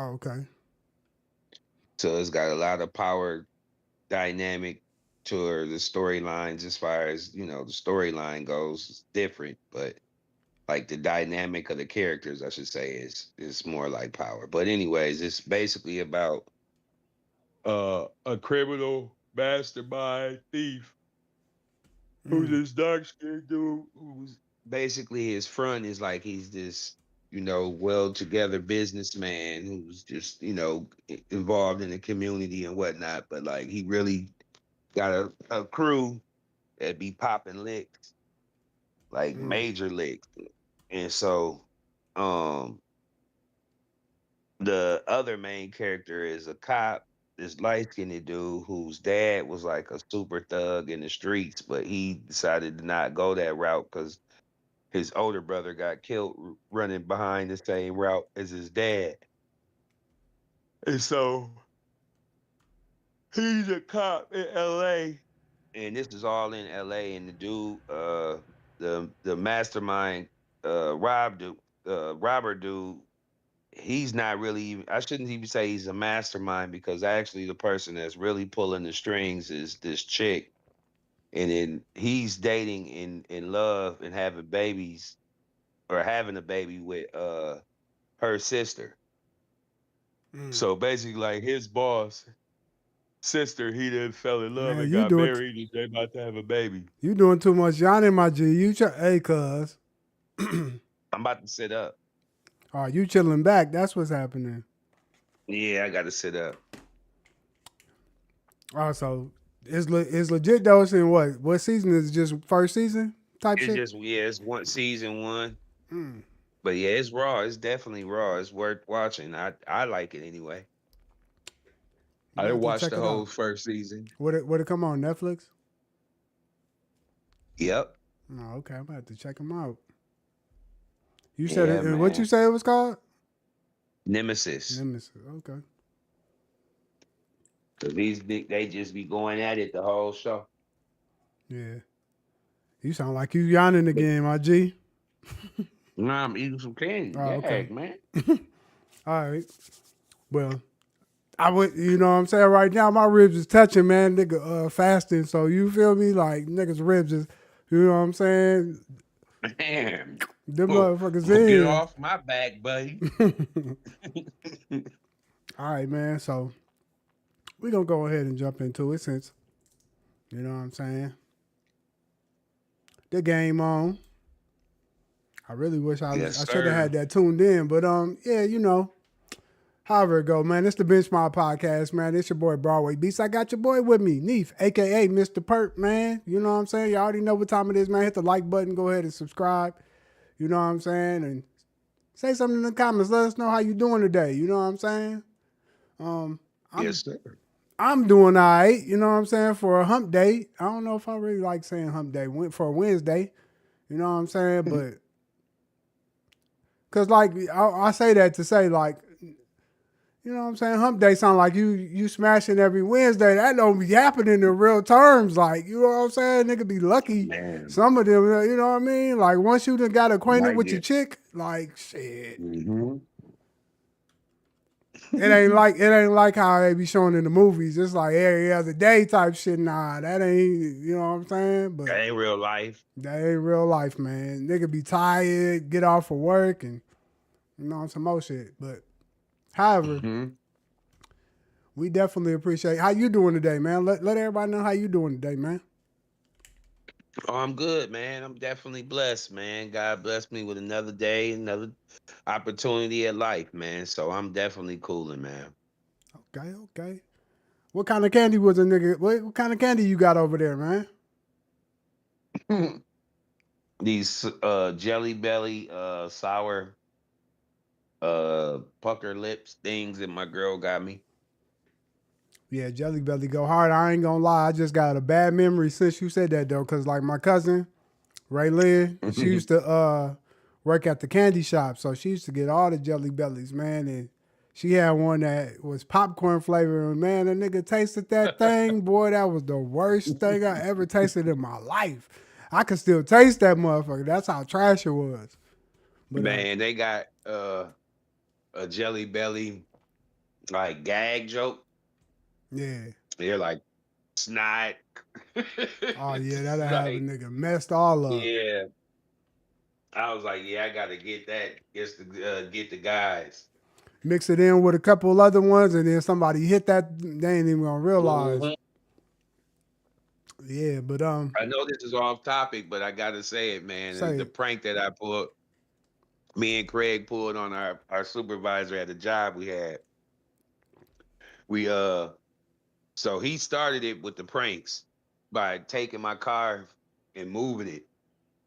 Oh, okay. So it's got a lot of power dynamic to the storylines as far as, the storyline goes. It's different, but like the dynamic of the characters, I should say, is more like power. But anyways, it's basically about a criminal mastermind thief who's Mm. this dark skinned dude who's basically his front is like he's this, well together businessman who's just, involved in the community and whatnot. But like he really got a crew that be popping licks, like Mm. major licks. And so um the other main character is a cop, this light skinned dude whose dad was like a super thug in the streets, but he decided to not go that route because his older brother got killed running behind the same route as his dad. And so he's a cop in LA. And this is all in LA. And the dude, the mastermind, robber dude, he's not really I shouldn't even say he's a mastermind because actually the person that's really pulling the strings is this chick. And then he's dating in love and having babies or having a baby with her sister. Mm. So basically like his boss sister, he then fell in love Man, and got married and they about to have a baby. you doing too much yawning, my G. Hey, cuz. I'm about to sit up. Oh, you chilling back. That's what's happening. Yeah, I gotta sit up. Oh, so it's legit though. It's in what season is it? Just first season type It's shit? just it's one season one. Mm. But yeah, it's raw. It's definitely raw. It's worth watching. I like it anyway. I'm I gonna didn't have to watch check the it whole out. first season. Would it come on Netflix? Yep. Oh, okay. I'm gonna have to check them out. You said Yeah, it. What you man. say it was called? Nemesis. Nemesis. Okay. So they just be going at it the whole show. Yeah. You sound like you yawning But again, my G. nah, I'm eating some candy. Oh, okay. Dag, man. All right. Well, I would, you know what I'm saying? Right now, my ribs is touching, man. Nigga, fasting. So you feel me? Like niggas' ribs is, you know what I'm saying? Man. Them Well, motherfuckers well, get in. off my back, buddy. All right, man. So we gonna go ahead and jump into it since you know what I'm saying. The game on. I really wish Yes, I should have had sir. that tuned in, but yeah, you know. However it go, man. It's the Benchmark Podcast, man. It's your boy Broadway Beats. I got your boy with me, Neef, aka Mr. Perk, man. You know what I'm saying? You already know what time it is, man. Hit the like button, go ahead and subscribe. You know what I'm saying? And say something in the comments. Let us know how you doing today. You know what I'm saying? Um, I'm Yes, sir. I'm doing all right. You know what I'm saying? For a hump day. I don't know if I really like saying hump day for a Wednesday. You know what I'm saying? But cause like I say that to say like you know what I'm saying? Hump day sound like you smashing every Wednesday. That don't be happening in real terms. Like, you know what I'm saying? Nigga be lucky. Man, Some of them, you know what I mean? Like once you done got acquainted like with your it. chick, like shit. Mm-hmm. It ain't like how they be showing in the movies. It's like every other day type shit. Nah, that ain't you know what I'm saying? But That ain't real life. that ain't real life, man. Nigga be tired, get off of work and you know some more shit. But however, Mm-hmm. we definitely appreciate how you doing today, man. Let everybody know how you doing today, man. Oh, I'm good, man. I'm definitely blessed, man. God blessed me with another day, another opportunity at life, man. So I'm definitely cooling, man. Okay, okay. What kind of candy was a nigga? What kind of candy you got over there, man? These jelly belly, sour, pucker lips things that my girl got me. Yeah, Jelly Belly go hard. I ain't gonna lie. I just got a bad memory since you said that though, cause like my cousin Ray Lynn, she used to work at the candy shop, so she used to get all the Jelly Bellies, man. And she had one that was popcorn flavor, and man, the nigga tasted that thing, boy, that was the worst thing I ever tasted in my life. I could still taste that motherfucker. That's how trash it was. But Man, they got a jelly belly. like gag joke. Yeah. They're like snot. Oh yeah, It's that'll have a like, nigga messed all up. yeah. I was like, yeah, I gotta get that. Get the guys. Mix it in with a couple other ones, and then somebody hit that. They ain't even gonna realize. Mhm. Yeah, but I know this is off topic, but I gotta say it, man. The say it. prank that I pulled, me and Craig pulled on our supervisor at the job we had. We so he started it with the pranks by taking my car and moving it.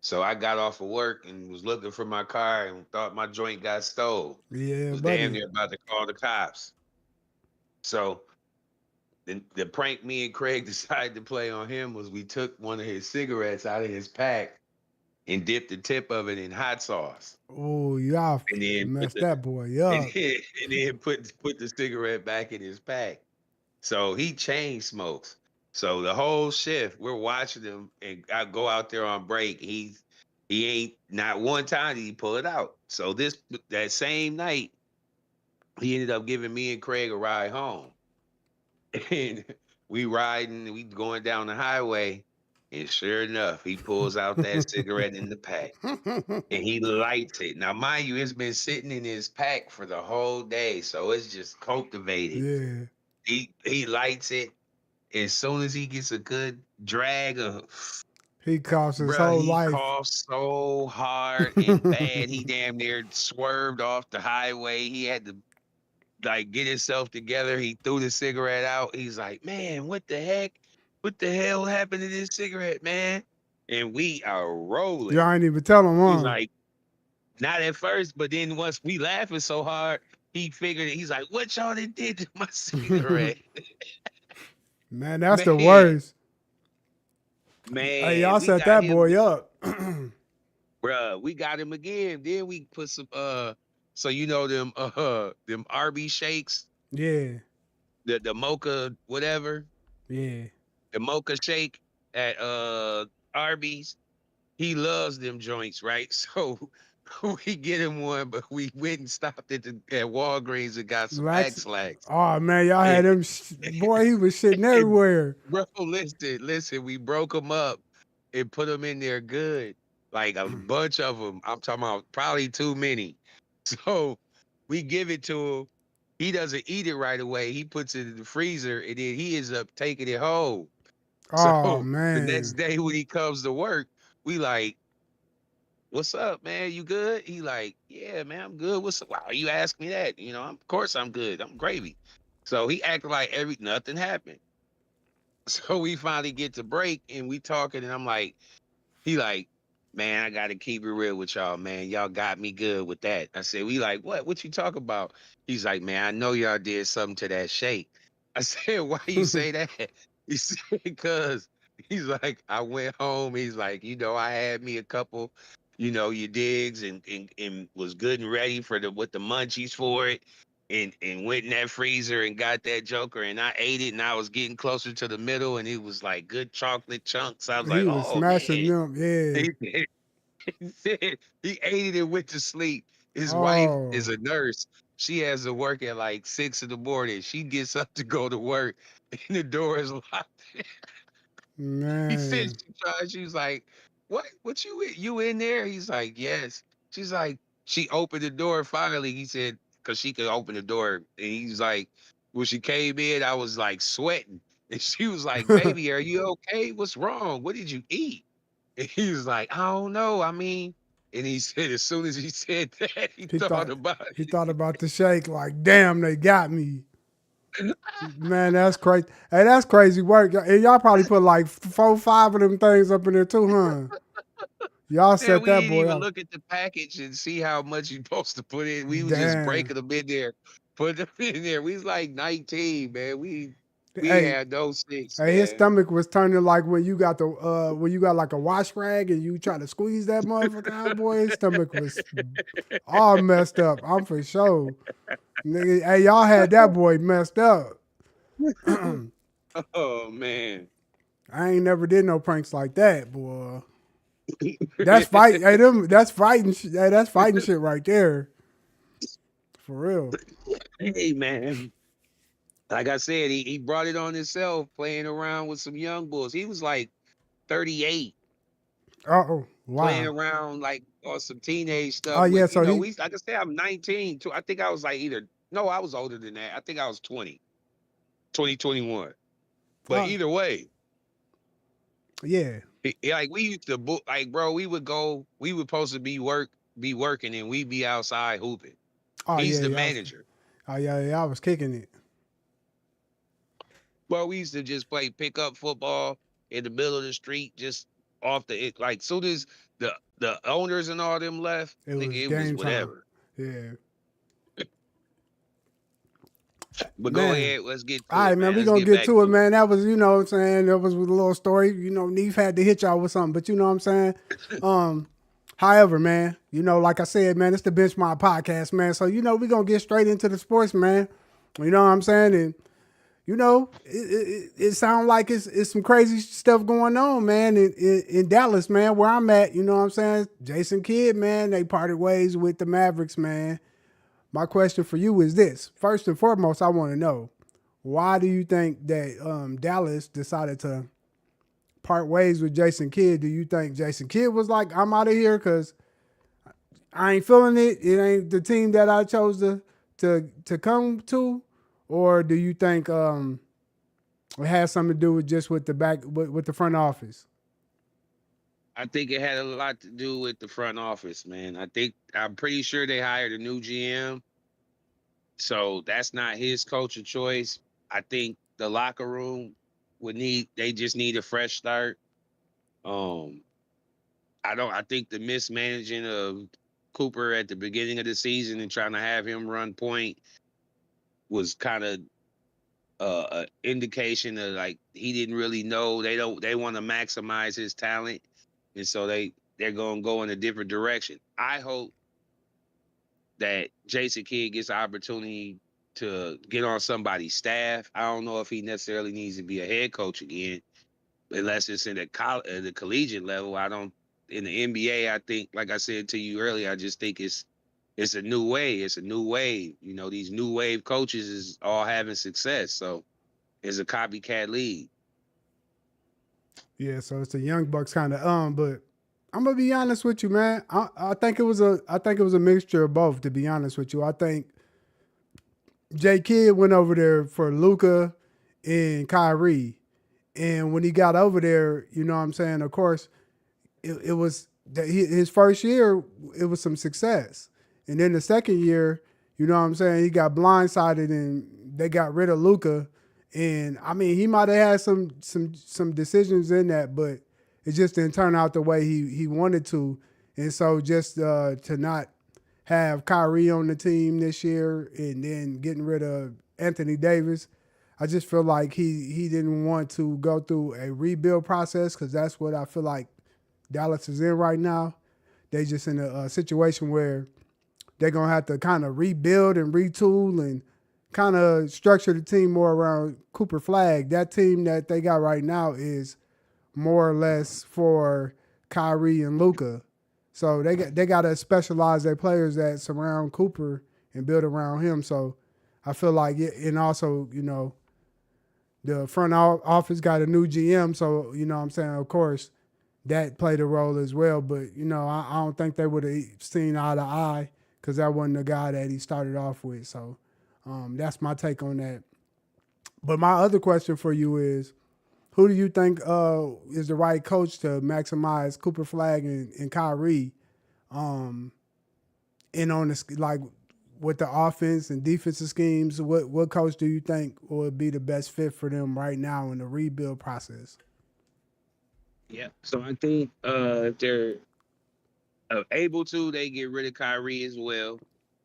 So I got off of work and was looking for my car and thought my joint got stole. Yeah, Was damn buddy. near about to call the cops. So the prank me and Craig decided to play on him was we took one of his cigarettes out of his pack and dipped the tip of it in hot sauce. Oh, y'all And then put messed the that boy and up. then, and then put the cigarette back in his pack. So he chain smokes. So the whole shift, we're watching him and I go out there on break. He ain't not one time did he pull it out. So that same night, he ended up giving me and Craig a ride home. And we going down the highway, and sure enough, he pulls out that cigarette in the pack and he lights it. Now, mind you, it's been sitting in his pack for the whole day, so it's just cultivated. Yeah. He lights it. As soon as he gets a good drag of, He cost his bruh, whole he life. coughed so hard and bad. He damn near swerved off the highway. He had to like get himself together. He threw the cigarette out. He's like, man, what the heck? What the hell happened to this cigarette, man? And we are rolling. Y'all ain't even tell him, He's huh? like, not at first, but then once we laughing so hard, he figured it. He's like, what y'all done did to my cigarette? Man, that's the Man, worst. Hey, man, y'all we set got that him, boy up. bruh. We got him again. Then we put some so you know them RB shakes, Yeah. the mocha whatever, Yeah. the mocha shake at Arby's. He loves them joints, right? So we get him one, but we went and stopped at Walgreens and got some Lax. X-Lax. Oh man, y'all And, had him. Boy, he was shitting and everywhere. bro, listen, we broke them up and put them in there good, like a bunch of them. I'm talking about probably too many. So we give it to him. He doesn't eat it right away. He puts it in the freezer, and then he ends up taking it home. So Oh the next man. day when he comes to work, we like, "What's up, man? You good?" He like, "Yeah, man, I'm good. What's up? Wow, you ask me that? You know, of course I'm good. I'm gravy." So he acted like nothing happened. So we finally get to break and we talking, and I'm like, he like, man, I gotta keep it real with y'all, man. Y'all got me good with that. I said, we like, what? What you talk about? He's like, man, I know y'all did something to that shake. I said, why you say that? He said, because he's like, I went home. He's like, I had me a couple, your digs and was good and ready for with the munchies for it. And went in that freezer and got that joker and I ate it and I was getting closer to the middle and it was like good chocolate chunks. I was like, He was oh smashing man. them. Yeah. He said he ate it and went to sleep. His wife Oh is a nurse. She has to work at like 6 in the morning. She gets up to go to work and the door is locked. He said man. she tried. She was like, "What? What you in there?" He's like, "Yes." She's like, she opened the door finally. He said, because she could open the door. And he's like, when she came in, I was like sweating. And she was like, "Baby, are you okay? What's wrong? What did you eat?" And he was like, "I don't know. I mean," and he said, as soon as he said that, he he thought thought about he thought about the shake. Like, damn, they got me. it. Man, that's crazy. Hey, that's crazy work. And y'all probably put like 4, 5 of them things up in there too, huh? Y'all Man, set we that didn't boy even up. look at the package and see how much you're supposed to put in. We was just Damn. breaking them in there, put them in there. We was like 19, man. We Hey, had no sense, hey, his man. stomach was turning like when you got like a wash rag and you try to squeeze that motherfucker out, boy. His stomach was all messed up. I'm for sure. Nigga, hey, y'all had that boy messed up. I Oh man. ain't never did no pranks like that, boy. That's fight. Hey, them. That's fighting. Hey, that's fighting shit right there. For real. Hey man. Like I said, he brought it on himself playing around with some young bulls. He was like 38 Oh, playing wow. around like on some teenage Oh stuff yeah, with, so he. we like I said, I'm 19 too. I think I was like either no, I was older than that. I think I was 20, 21. But Oh either way, yeah. like we used to book like bro, we would supposed to be working and we be outside hooping. Oh He's yeah, the yeah. manager. Oh yeah, yeah. I was kicking it. Well, we used to just play pickup football in the middle of the street, just off like soon as the owners and all them left, It nigga, was it was game time. whatever. Yeah, But go man. ahead, let's get All to right, it, man. man. We Let's gonna get get back to it, to man. That was, you know what I'm saying. That was a little story. You know, Neve had to hit y'all with something, but you know what I'm saying. it. Um, however, man, you know, like I said, man, it's the Benchmark Podcast, man. So you know, we gonna get straight into the sports, man. You know what I'm saying, and you know, it sounds like it's some crazy stuff going on, man, in Dallas, man, where I'm at. You know what I'm saying? Jason Kidd, man, they parted ways with the Mavericks, man. My question for you is this: first and foremost, I want to know why do you think that Dallas decided to part ways with Jason Kidd? Do you think Jason Kidd was like, "I'm out of here" because I ain't feeling it. It ain't the team that I chose to come to, or do you think it has something to do with just with the back with the front office? I think it had a lot to do with the front office, man. I'm pretty sure they hired a new GM, so that's not his coach of choice. I think the locker room they just need a fresh start. Um, I think the mismanaging of Cooper at the beginning of the season and trying to have him run point was kind of an indication of like he didn't really know they want to maximize his talent, and so they're gonna go in a different direction. I hope that Jason Kidd gets an opportunity to get on somebody's staff. I don't know if he necessarily needs to be a head coach again, unless it's in the collegiate level. I don't. In the NBA, I think, like I said to you earlier, I just think it's a new way. It's a new wave. You know, these new wave coaches is all having success. So it's a copycat league. Yeah, so it's the Young Bucks kind of but I'm gonna be honest with you, man. I think it was a mixture of both. To be honest with you, I think J Kidd went over there for Luca and Kyrie, and when he got over there, you know what I'm saying. Of course, it was his first year. It was some success, and then the second year, you know what I'm saying. He got blindsided, and they got rid of Luca. And I mean, he might have had some decisions in that, but it just didn't turn out the way he wanted to. And so just to not have Kyrie on the team this year and then getting rid of Anthony Davis, I just feel like he didn't want to go through a rebuild process because that's what I feel like Dallas is in right now. They just in a situation where they're gonna have to kind of rebuild and retool and kind of structure the team more around Cooper Flag. That team that they got right now is more or less for Kyrie and Luca. So they got to specialize their players that surround Cooper and build around him. So I feel like it, and also you know the front office got a new GM. So you know what I'm saying, of course that played a role as well. But you know I don't think they would have seen eye to eye because that wasn't the guy that he started off with. So that's my take on that. But my other question for you is, who do you think is the right coach to maximize Cooper Flag and Kyrie? Um, and on the like with the offense and defensive schemes, what coach do you think would be the best fit for them right now in the rebuild process? Yeah. So I think if they're able to, they get rid of Kyrie as well,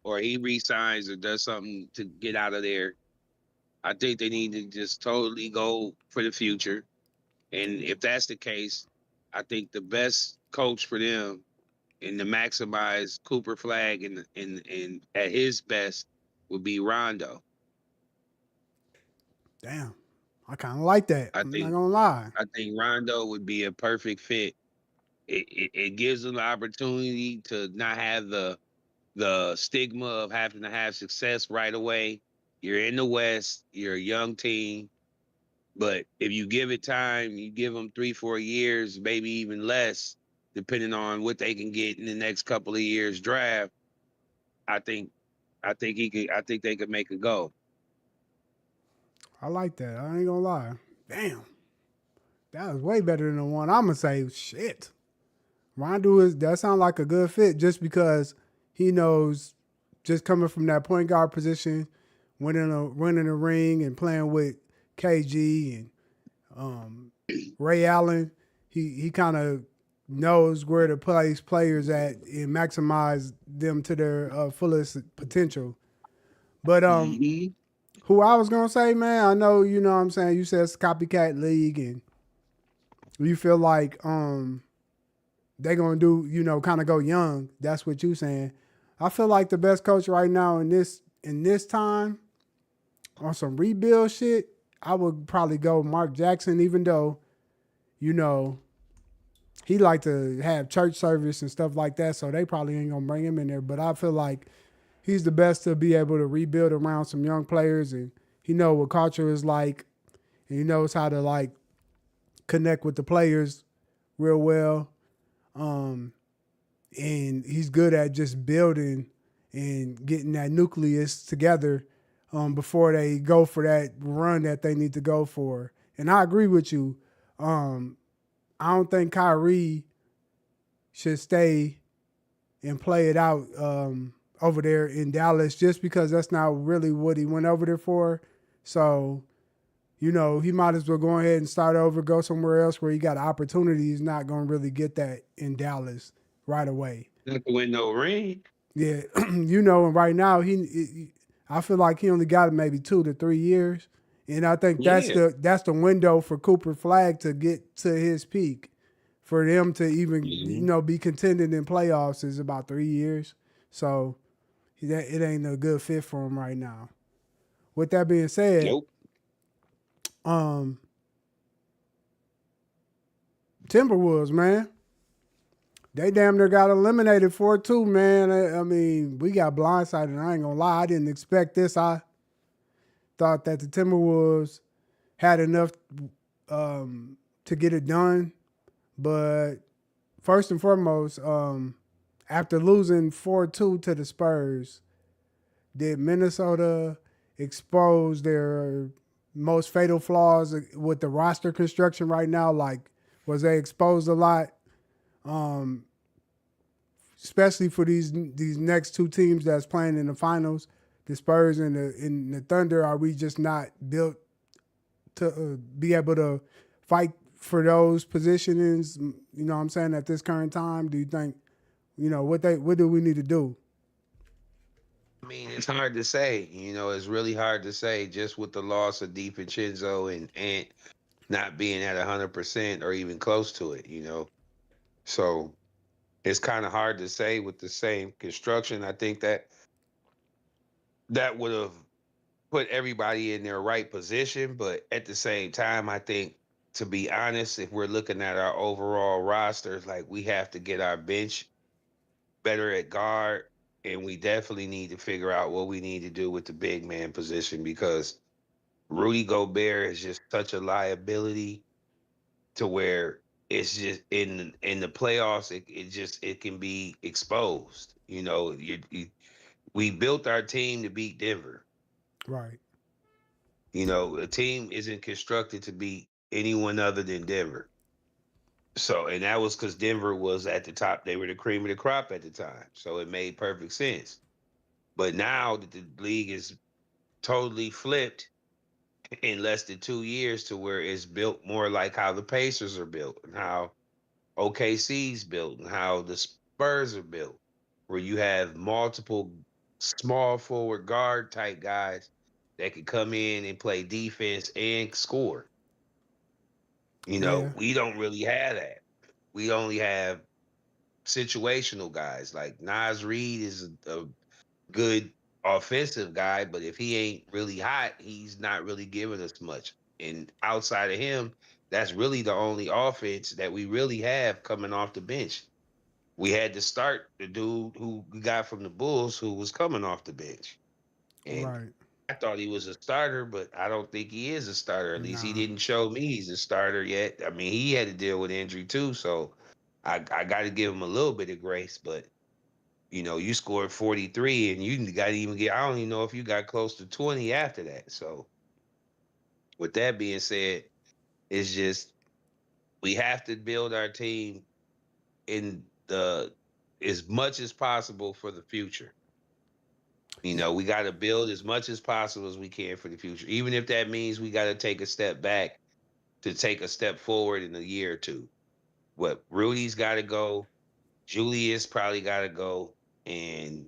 or he resigns or does something to get out of there. I think they need to just totally go for the future. And if that's the case, I think the best coach for them and to maximize Cooper Flag and at his best would be Rondo. Damn, I kind of like that. I I'm not think gonna lie. I think Rondo would be a perfect fit. It gives them the opportunity to not have the stigma of having to have success right away. You're in the West. You're a young team. But if you give it time, you give them 3, 4 years, maybe even less, depending on what they can get in the next couple of years draft. I think, I think he could. I think they could make a go. I like that. I ain't gonna lie. Damn, that was way better than the one. I'm gonna say shit. Rondo is that sound like a good fit just because he knows just coming from that point guard position, winning a ring and playing with KG and Ray Allen, he kind of knows where to place players at and maximize them to their fullest potential. But Hmm. who I was gonna say, man, I know you know what I'm saying. You said it's a copycat league, and you feel like they gonna do kind of go young. That's what you saying. I feel like the best coach right now in this time on some rebuild shit. I would probably go Mark Jackson, even though you know he like to have church service and stuff like that, so they probably ain't gonna bring him in there. But I feel like he's the best to be able to rebuild around some young players, and he know what culture is like, and he knows how to like connect with the players real well. Um, and he's good at just building and getting that nucleus together before they go for that run that they need to go for. And I agree with you. Um, I don't think Kyrie should stay and play it out over there in Dallas just because that's not really what he went over there for. So, he might as well go ahead and start over, go somewhere else where he got opportunity. He's not going to really get that in Dallas right away. Not to win no ring. Yeah, and right now I feel like he only got maybe 2 to 3 years, and I think that's Yeah. the window for Cooper Flag to get to his peak, for them to even Hmm. be contending in playoffs is about 3 years. So it ain't a good fit for him right now. With that being said, Nope. um, Timberwolves, man, they damn near got eliminated 4-2, man. I mean, we got blindsided. I ain't gonna lie, I didn't expect this. I thought that the Timberwolves had enough to get it done, but first and foremost, after losing 4-2 to the Spurs, did Minnesota expose their most fatal flaws with the roster construction right now? Like, was they exposed a lot? Um, Especially for these next two teams that's playing in the finals, the Spurs and the Thunder. Are we just not built to be able to fight for those positionings? You know what I'm saying, at this current time? Do you think what do we need to do? I mean, it's hard to say. It's really hard to say just with the loss of DiVincenzo and Ant not being at 100% or even close to it. So it's kind of hard to say with the same construction. I think that would have put everybody in their right position, but at the same time, I think to be honest, if we're looking at our overall rosters, like we have to get our bench better at guard, and we definitely need to figure out what we need to do with the big man position because Rudy Gobert is just such a liability to where it's just in the playoffs it can be exposed. We built our team to beat Denver. Right, A team isn't constructed to beat anyone other than Denver. So, and that was because Denver was at the top. They were the cream of the crop at the time. So it made perfect sense. But now that the league is totally flipped in less than 2 years to where it's built more like how the Pacers are built and how OKC's built and how the Spurs are built, where you have multiple small forward guard type guys that can come in and play defense and score. yeah, We don't really have that. We only have situational guys. Like Nas Reed is a good offensive guy, but if he ain't really hot, he's not really giving us much. And outside of him, that's really the only offense that we really have coming off the bench. We had to start the dude who we got from the Bulls who was coming off the bench. And right. I thought he was a starter, but I don't think he is a starter. At least he Nah. didn't show me he's a starter yet. I mean, he had to deal with injury too, so I got to give him a little bit of grace. But you scored 43, and you got to even get. I don't even know if you got close to 20 after that. So with that being said, it's just we have to build our team in the as much as possible for the future. Yeah. We got to build as much as possible as we can for the future, even if that means we got to take a step back to take a step forward in a year or two. What Rudy's got to go, Julius probably got to go, and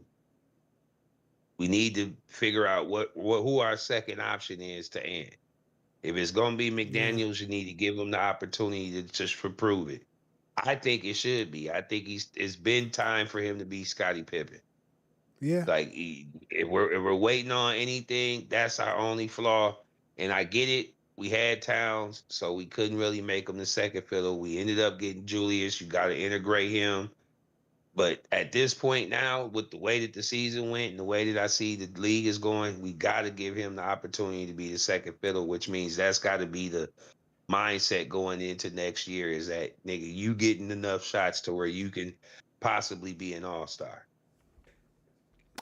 we need to figure out what who our second option is to end. If it's gonna be Yeah. McDaniels, you need to give him the opportunity to just prove it. I think it should be. I think it's been time for him to be Scottie Pippen. Yeah. Like if we're waiting on anything, that's our only flaw. And I get it. We had Towns, so we couldn't really make him the second fiddle. We ended up getting Julius. You got to integrate him. But at this point now, with the way that the season went and the way that I see the league is going, we got to give him the opportunity to be the second fiddle, which means that's got to be the mindset going into next year. Is that nigga, you getting enough shots to where you can possibly be an all-star?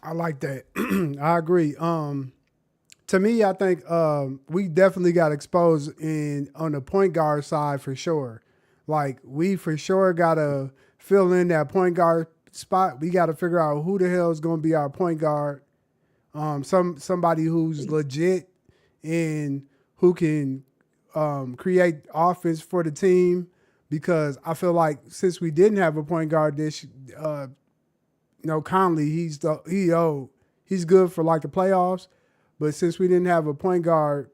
I like that. I agree. To me, I think we definitely got exposed in on the point guard side for sure. Like we for sure gotta fill in that point guard spot. We gotta figure out who the hell is gonna be our point guard. Somebody who's legit and who can create offense for the team. Because I feel like since we didn't have a point guard Conley, he's good for like the playoffs. But since we didn't have a point guard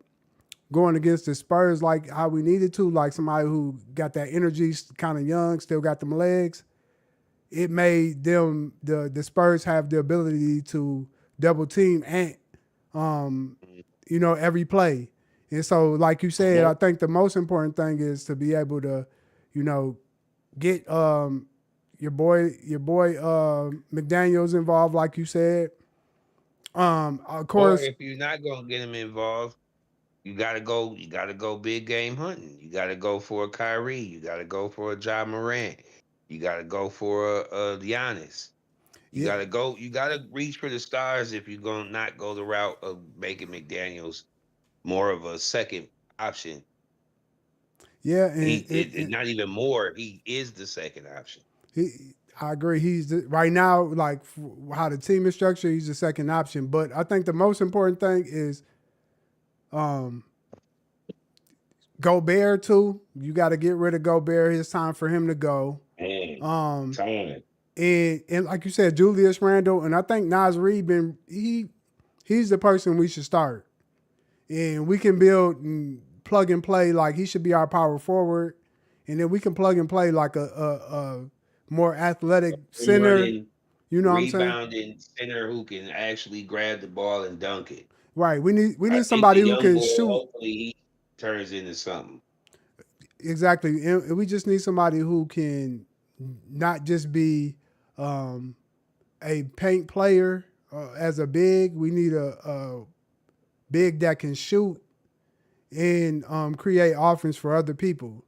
going against the Spurs like how we needed to, like somebody who got that energy, kind of young, still got them legs, it made them the Spurs have the ability to double team Ant, um, every play. And so, like you said, I think the most important thing is to be able to, you know, get your boy McDaniels involved, like you said. Of Or course, if you're not gonna get him involved, you gotta go. You gotta go big game hunting. You gotta go for a Kyrie. You gotta go for a Ja Morant. You gotta go for a Giannis. You yeah, gotta go. You gotta reach for the stars if you're gonna not go the route of making McDaniel's more of a second option. yeah, He and not even more. He is the second option. I agree. Right now, like how the team is structured, he's the second option. But I think the most important thing is um, Gobert too. You got to get rid of Gobert. It's time for him to go. Man, Um, time. and like you said, Julius Randle, and I think Nas Reed he's the person we should start, and we can build and plug and play. Like he should be our power forward, and then we can plug and play like a more athletic center. Running, You know what I'm saying? rebounding center who can actually grab the ball and dunk it. Right. We need I think somebody the who young can boy, shoot. hopefully, he turns into something. Exactly. And we just need somebody who can not just be um, a paint player as a big. We need a big that can shoot and create offense for other people.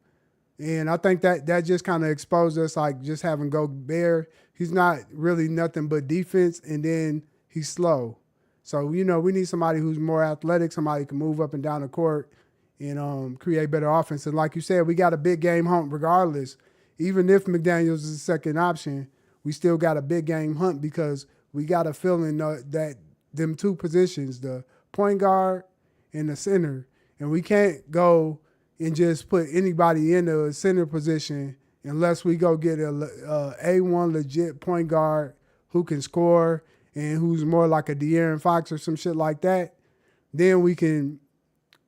And I think that just kind of exposed us, like just having Gobert. He's not really nothing but defense, and then he's slow. So we need somebody who's more athletic, somebody who can move up and down the court and create better offense. And like you said, we got a big game hunt regardless. Even if McDaniels is the second option, we still got a big game hunt because we got a feeling that them two positions, the point guard and the center, and we can't go and just put anybody in the center position unless we go get a one legit point guard who can score and who's more like a De'Aaron Fox or some shit like that. Then we can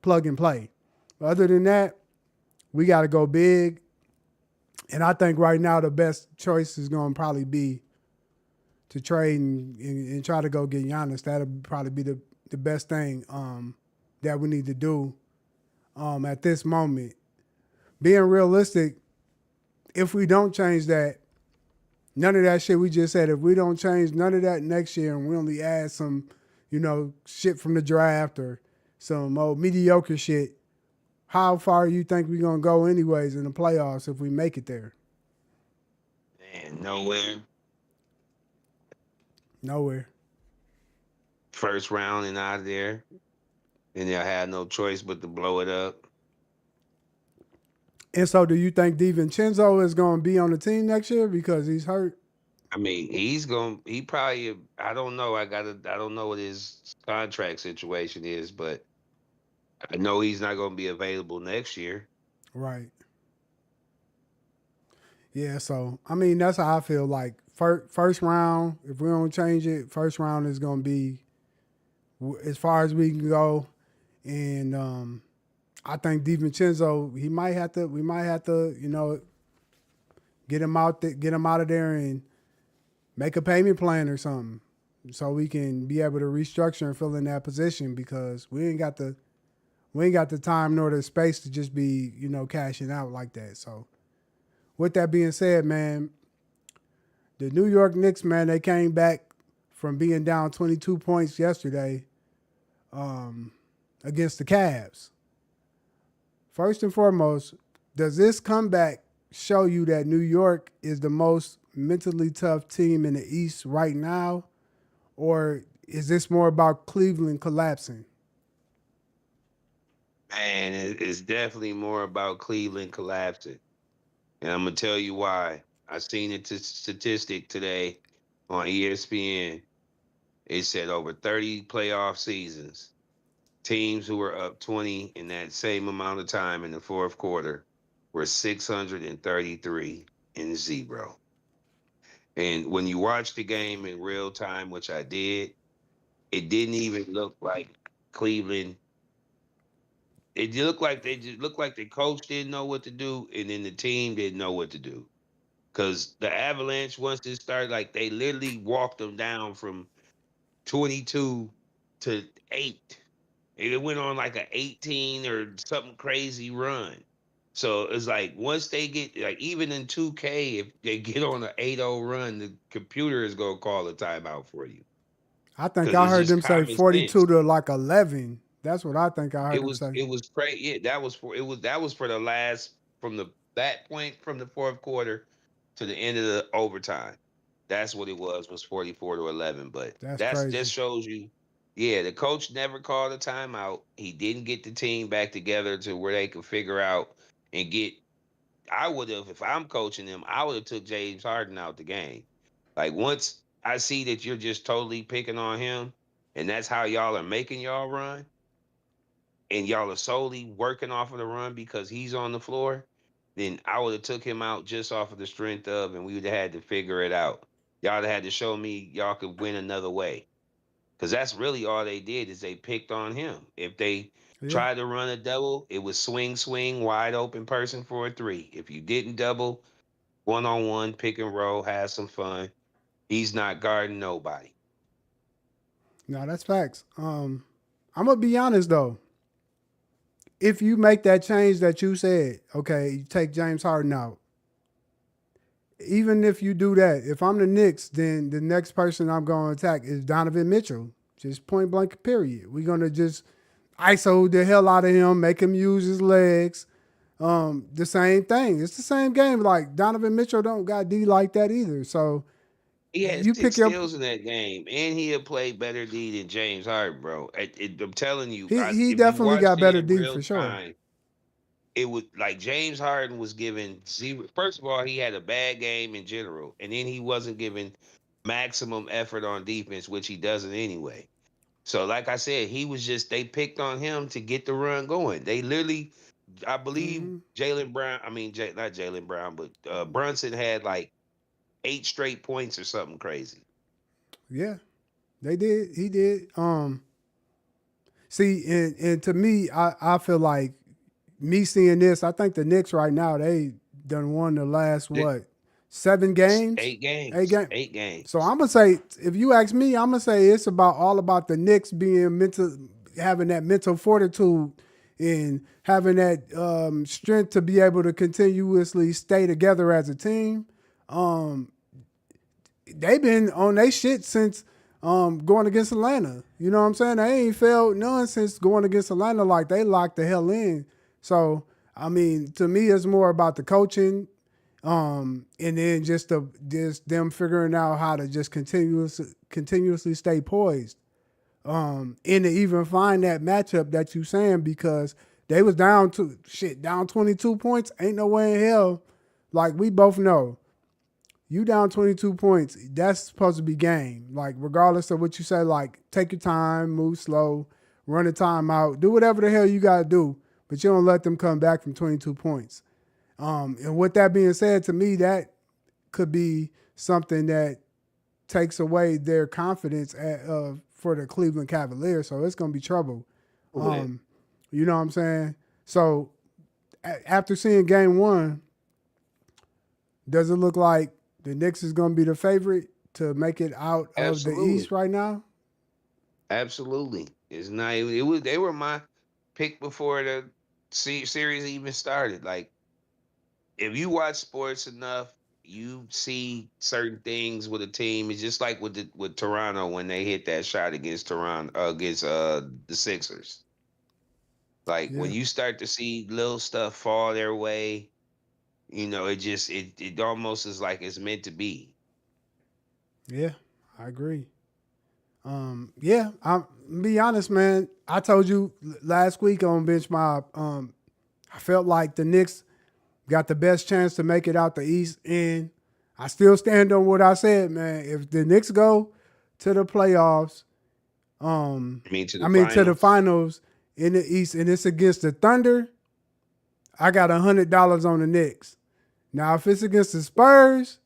plug and play. Other than that, we got to go big. And I think right now the best choice is going to probably be to trade and try to go get Giannis. That'll probably be the best thing that we need to do at this moment. Being realistic, if we don't change that, none of that shit we just said, if we don't change none of that next year and we only add some shit from the draft or some old mediocre shit, how far you think we're gonna go anyways in the playoffs if we make it there? Man, nowhere. Nowhere. First round and out of there. And they'll have no choice but to blow it up. And so, do you think DiVincenzo is gonna be on the team next year because he's hurt? I mean, he probably, I don't know. I don't know what his contract situation is, but I know he's not gonna be available next year. Right. Yeah. So, I mean, that's how I feel. Like first round, if we don't change it, first round is gonna be as far as we can go. And I think DiVincenzo, we might have to, get him out of there and make a payment plan or something, so we can be able to restructure and fill in that position because we ain't got the time nor the space to just be, cashing out like that. So with that being said, man, the New York Knicks, man, they came back from being down 22 points yesterday against the Cavs. First and foremost, does this comeback show you that New York is the most mentally tough team in the East right now? Or is this more about Cleveland collapsing? Man, it's definitely more about Cleveland collapsing. And I'm gonna tell you why. I seen a statistic today on ESPN. It said over 30 playoff seasons, teams who were up 20 in that same amount of time in the fourth quarter were 633 and 0. And when you watch the game in real time, which I did, it didn't even look like Cleveland. It looked like they just looked like the coach didn't know what to do, and then the team didn't know what to do. Because the Avalanche, once it started, like they literally walked them down from 22 to 8. And it went on like an 18 or something crazy run. So it's like once they get like even in 2K, if they get on an 8-0 run, the computer is gonna call a timeout for you. I think Because I it's heard just them say common sense. 42 to like 11. That's what I think I heard them say. It was crazy. Yeah, that was for the last from the that point from the fourth quarter to the end of the overtime. That's what it was 44 to 11. But That's that's crazy. just shows you, yeah, the coach never called a timeout. He didn't get the team back together to where they could figure out and get. I would have, if I'm coaching them, I would have took James Harden out the game. Like once I see that you're just totally picking on him, and that's how y'all are making y'all run and y'all are solely working off of the run because he's on the floor, then I would have took him out just off of the strength of, and we would have had to figure it out. Y'all had to show me y'all could win another way, because that's really all they did is they picked on him. If they Yeah. tried to run a double, it was swing, swing, wide open person for a three. If you didn't double, one on one, pick and roll, have some fun. He's not guarding nobody. No, that's facts. I'm gonna be honest though. If you make that change that you said, okay, you take James Harden out. Even if you do that, if I'm the Knicks, then the next person I'm going to attack is Donovan Mitchell. Just point blank, period. We're going to just ISO the hell out of him, make him use his legs. The same thing. It's the same game. Like Donovan Mitchell don't got D like that either. So He had you pick six your steals in that game, and he had played better D than James Harden, bro. I'm telling you, he if you definitely got watched it better in D real for sure. time, it was like James Harden was given zero. First of all, he had a bad game in general, and then he wasn't given maximum effort on defense, which he doesn't anyway. So, like I said, he was just they picked on him to get the run going. They literally, I believe Hmm. Jalen Brown. I mean, not Jalen Brown, but Brunson had like 8 straight points or something crazy. Yeah, they did. He did. See, and to me, I feel like me seeing this, I think the Knicks right now they done won the last what 7 games, 8 games. 8 games. So I'm gonna say, if you ask me, I'm gonna say it's about all about the Knicks being mental, having that mental fortitude and having that strength to be able to continuously stay together as a team. Um, they've been on their shit since going against Atlanta. You know what I'm saying? They ain't failed none since going against Atlanta. Like they locked the hell in. So I mean, to me, it's more about the coaching, and then just them figuring out how to just continuously stay poised, and to even find that matchup that you saying because they was down 22 points. Ain't no way in hell. Like we both know, you down 22 points, that's supposed to be game. Like, regardless of what you say, like, take your time, move slow, run a timeout, do whatever the hell you got to do, but you don't let them come back from 22 points. And with that being said, to me, that could be something that takes away their confidence for the Cleveland Cavaliers. So it's going to be trouble. Yeah. You know what I'm saying? So after seeing game one, does it look like the Knicks is going to be the favorite to make it out of the East Absolutely. right now? Absolutely. It's not. It was. They were my pick before the series even started. Like, if you watch sports enough, you see certain things with a team. It's just like with Toronto when they hit that shot against Toronto against the Sixers. Like when Yeah, you start to see little stuff fall their way, it almost is like it's meant to be. yeah, I agree. Yeah, I'm be honest, man. I told you last week on Bench Mob, I felt like the Knicks got the best chance to make it out the East, and I still stand on what I said, man. If the Knicks go to the playoffs, I mean, to I the mean to the finals. finals in the East, and it's against the Thunder, I got $100 on the Knicks. Now, if it's against the Spurs,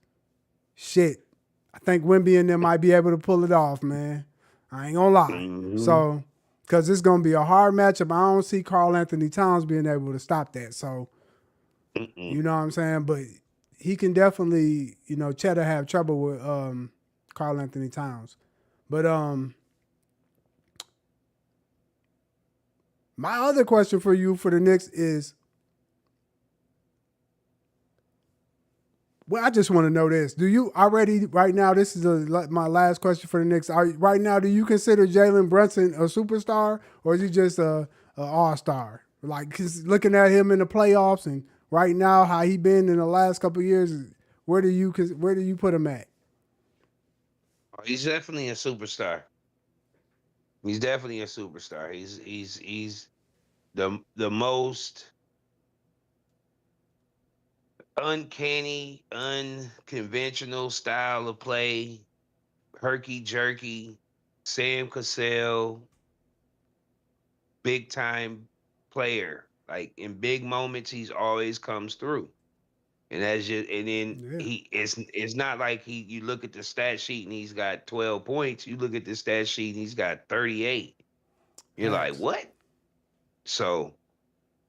shit, I think Wemby and them might be able to pull it off, man. I ain't gonna lie. Hmm. So, because it's gonna be a hard matchup, I don't see Karl Anthony Towns being able to stop that. So, Mm-mm. you know what I'm saying? But he can definitely, Cheddar have trouble with Karl Anthony Towns. But my other question for you for the Knicks is, well, I just want to know this. Do you already right now? This is my last question for the Knicks. Right now, do you consider Jalen Brunson a superstar, or is he just a all star? Like, 'cause looking at him in the playoffs and right now how he been in the last couple of years, where do you put him at? He's definitely a superstar. He's definitely a superstar. He's the most uncanny, unconventional style of play, herky jerky, Sam Cassell, big time player. Like in big moments, he's always comes through. And then Yeah, it's not like you look at the stat sheet and he's got 12 points. You look at the stat sheet and he's got 38. You're like, facts. what? So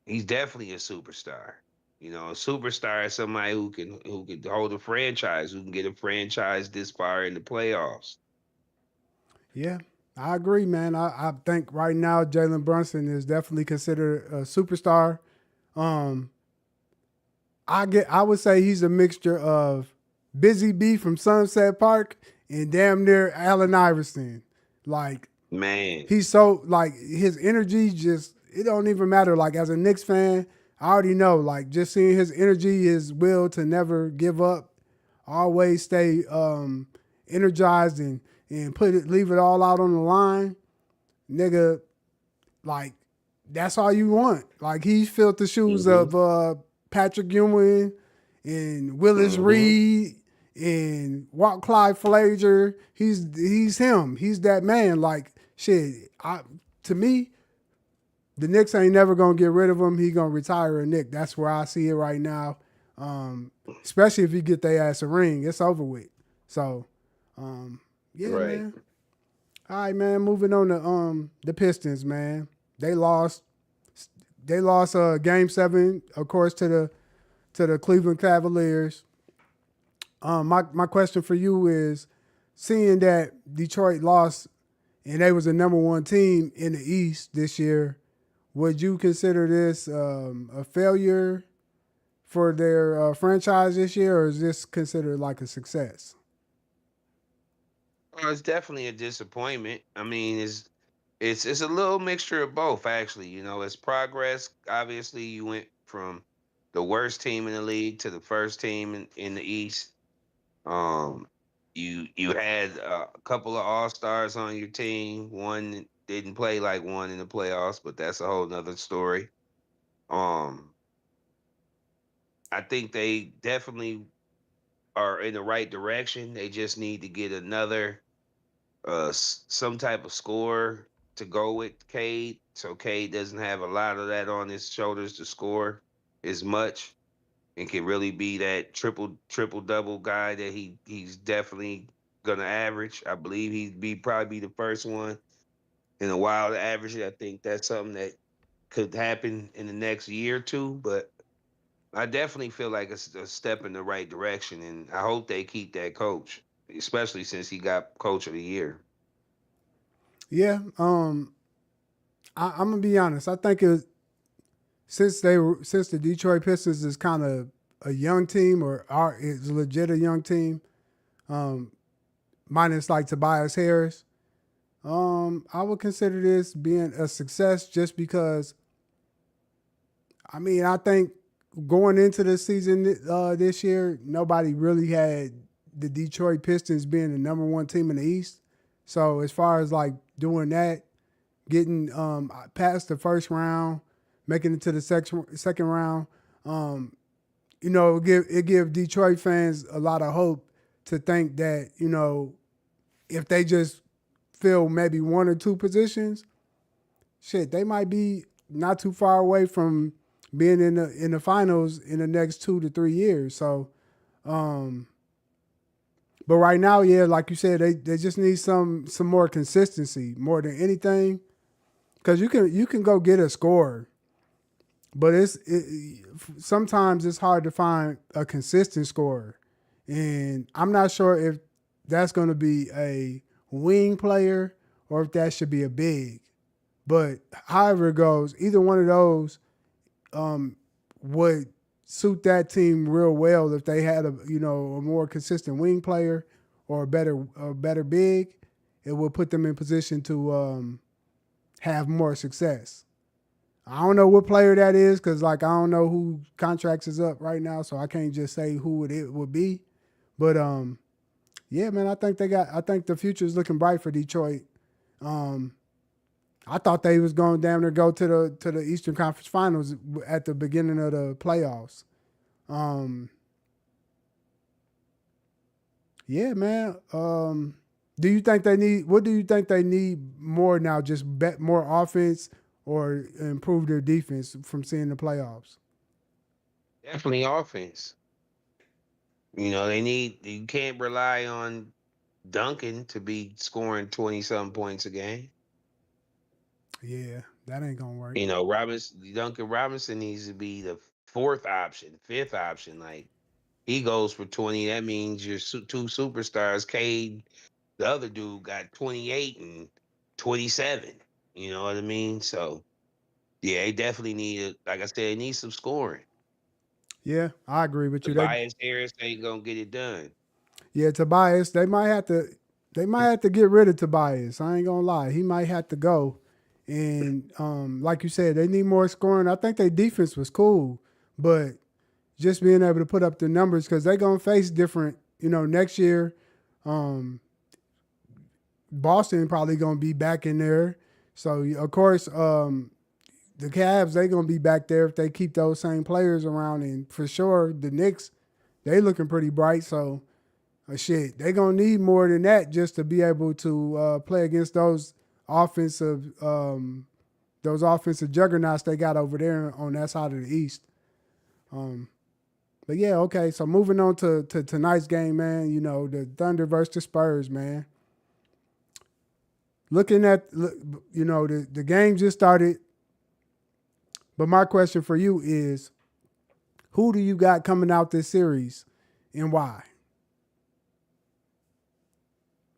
he's definitely a superstar. A superstar is somebody who can hold a franchise, who can get a franchise this far in the playoffs. Yeah, I agree, man. I think right now Jalen Brunson is definitely considered a superstar. Um, I would say he's a mixture of Busy Bee from Sunset Park and damn near Allen Iverson. Like Man, he's so like his energy just it don't even matter. Like as a Knicks fan, I already know. Like just seeing his energy, his will to never give up, always stay energized and leave it all out on the line, nigga. Like that's all you want. Like he filled the shoes hmm of Patrick Ewing and Willis hmm Reed and Walt Clyde Frazier. He's him. He's that man. Like shit. To me, the Knicks ain't never gonna get rid of him. He gonna retire a Knick. That's where I see it right now. Especially if he get their ass a ring, it's over with. So, um, yeah, right. man. All right, man. Moving on to the Pistons, man. They lost. They lost game seven, of course, to the Cleveland Cavaliers. My question for you is, seeing that Detroit lost and they was the number one team in the East this year, would you consider this a failure for their franchise this year, or is this considered like a success? Oh, it's definitely a disappointment. I mean, it's a little mixture of both, actually. You know, it's progress. Obviously, you went from the worst team in the league to the first team in the East. Um, you had a couple of all stars on your team. One didn't play like one in the playoffs, but that's a whole nother story. Um, I think they definitely are in the right direction. They just need to get another some type of score to go with Cade, so Cade doesn't have a lot of that on his shoulders to score as much and can really be that triple double guy that he's definitely gonna average. I believe he'd be probably be the first one in a while to average it. I think that's something that could happen in the next year or two, but I definitely feel like it's a step in the right direction, and I hope they keep that coach, especially since he got coach of the year. Yeah, I'm gonna be honest. I think since the Detroit Pistons is kind of a young team or are is legit a young team, um, minus like Tobias Harris. I would consider this being a success just because I mean I think going into the season this year, nobody really had the Detroit Pistons being the number one team in the East. So as far as like doing that, getting past the first round, making it to the second round, um, it give Detroit fans a lot of hope to think that if they just fill maybe one or two positions, shit, they might be not too far away from being in the finals in the next 2 to 3 years. So, um, but right now, yeah, like you said, they just need some more consistency more than anything. Because you can go get a score, but sometimes it's hard to find a consistent scorer, and I'm not sure if that's going to be a wing player or if that should be a big. But however it goes, either one of those would suit that team real well if they had a more consistent wing player or a better big. It would put them in position to have more success. I don't know what player that is because like I don't know who contracts is up right now, so I can't just say who it would be. But yeah, man, I think the future is looking bright for Detroit. Um, I thought they was going damn near go to the Eastern Conference Finals at the beginning of the playoffs. Um, yeah, man. Do you think they need? What do you think they need more now? Just bet more offense or improve their defense from seeing the playoffs? Definitely offense. You know, you can't rely on Duncan to be scoring 20 something points a game. Yeah, that ain't gonna work. You know, Duncan Robinson needs to be the fourth option, fifth option. Like he goes for 20. That means your two superstars, Cade, the other dude got 28 and 27. You know what I mean? So yeah, they definitely like I said, they need some scoring. Yeah, I agree with you. Tobias Harris ain't gonna get it done. Yeah, Tobias, they might have to get rid of Tobias. I ain't gonna lie, he might have to go. And like you said, they need more scoring. I think their defense was cool, but just being able to put up the numbers because they're gonna face different. Next year, um, Boston probably gonna be back in there. So of course, the Cavs they gonna be back there if they keep those same players around, and for sure the Knicks they looking pretty bright. So shit, they gonna need more than that just to be able to play against offensive juggernauts they got over there on that side of the East. Um, but yeah, okay. So moving on to tonight's game, man. The Thunder versus the Spurs, man. Looking at the game just started, but my question for you is, who do you got coming out this series, and why?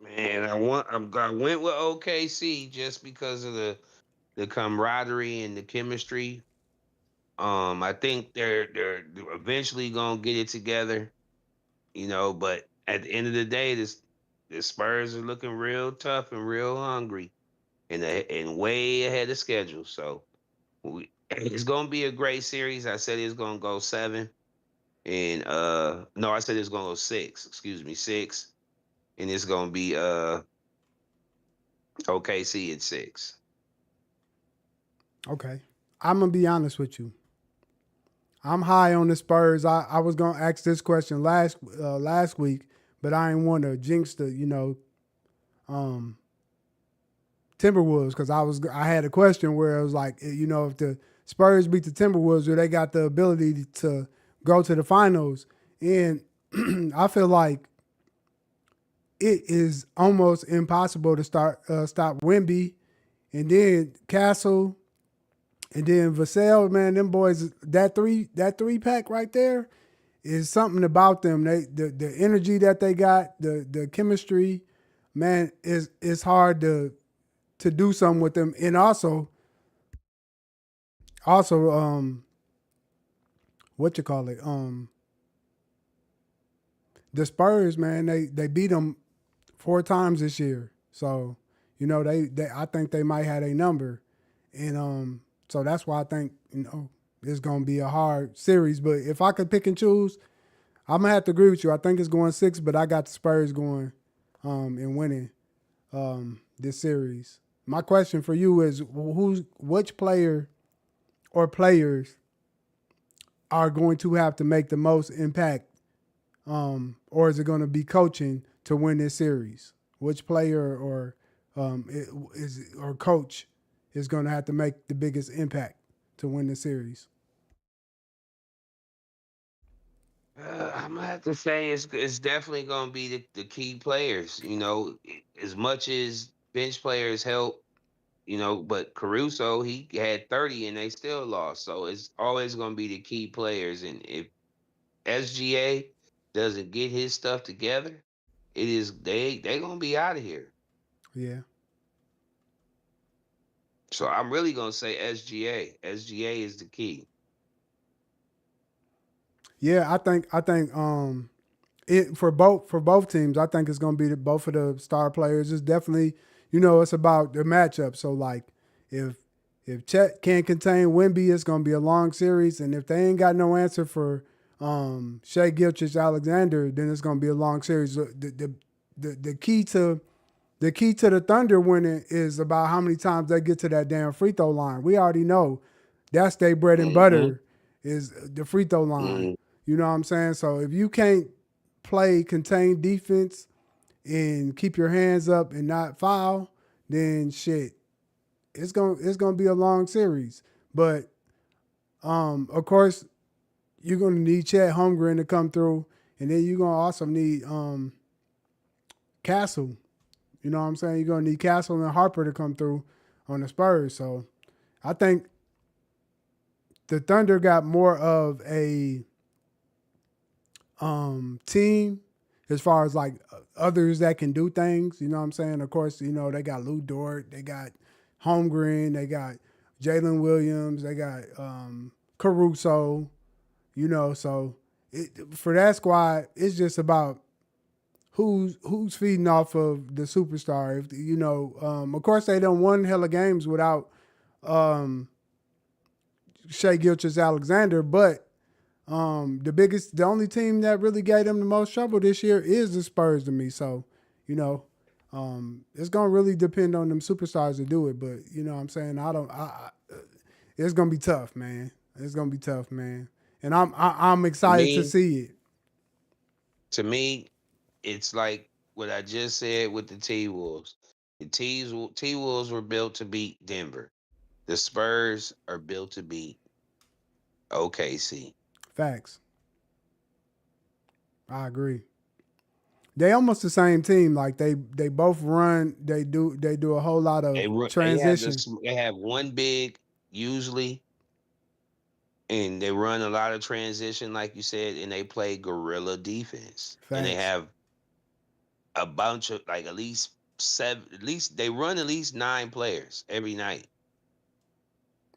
Man, I went with OKC just because of the camaraderie and the chemistry. I think they're eventually gonna get it together, but at the end of the day, the Spurs are looking real tough and real hungry, and way ahead of schedule. So it's gonna be a great series. I said it's gonna go 7, and no, I said it's gonna go 6. Excuse me, 6, and it's gonna be OKC at 6. Okay. I'm gonna be honest with you. I'm high on the Spurs. I was gonna ask this question last week, but I didn't want to jinx the um, Timberwolves because I had a question where it was like if the Spurs beat the Timberwolves, or they got the ability to go to the finals, and I feel like it is almost impossible to stop Wemby, and then Castle, and then Vassell. Man, them boys, that three pack right there is something about them. The energy that they got, the chemistry, man, is it's hard to do something with them. And also what you call it, the Spurs, man, they beat them 4 times this year. So they I think they might have a number, and so that's why I think it's gonna be a hard series. But if I could pick and choose, I'm gonna have to agree with you. I think it's going 6, but I got the Spurs going and winning this series. My question for you is which player or players are going to have to make the most impact, or is it going to be coaching to win this series? Which player or coach is going to have to make the biggest impact to win the series? I'm gonna have to say it's definitely gonna be the key players. As much as bench players help, but Caruso he had 30 and they still lost. So it's always gonna be the key players. And if SGA doesn't get his stuff together, they gonna be out of here. Yeah, So I'm really gonna say SGA. SGA is the key. yeah. I think it for both teams. I think it's going to be both of the star players. It's definitely it's about the matchup. So like if Chet can't contain Wemby, it's going to be a long series, and if they ain't got no answer for Shea Gilgeous-Alexander, then it's going to be a long series. The key to the Thunder winning is about how many times they get to that damn free throw line. We already know that's their bread and Hmm. butter is the free throw line. Hmm. You know what I'm saying? So if you can't play contain defense and keep your hands up and not foul, then shit, it's gonna be a long series. But of course, you're gonna need Chet Holmgren to come through, and then you're gonna also need Castle. You know what I'm saying? You're gonna need Castle and Harper to come through on the Spurs. So I think the Thunder got more of a team as far as like others that can do things. You know what I'm saying? Of course, they got Lou Dort, they got Holmgren, they got Jalen Williams, they got Caruso. So for that squad, it's just about who's feeding off of the superstar. If of course they don't won hella games without um, Shea Gilgeous-Alexander, but the only team that really gave them the most trouble this year is the Spurs to me. So, you know, it's gonna really depend on them superstars to do it. But you know what I'm saying? I don't. It's gonna be tough, man. It's gonna be tough, man. And I'm To excited to me, see it. to me, it's like what I just said with the T Wolves. The T Wolves were built to beat Denver. The Spurs are built to beat OKC. Facts. I agree. They almost the same team. Like they both run. They do a whole lot of They have transition. this. They have one big usually, and they run a lot of transition, like you said, and they play guerrilla defense. And they Facts. have a bunch of like at least 7. At least they run at least 9 players every night.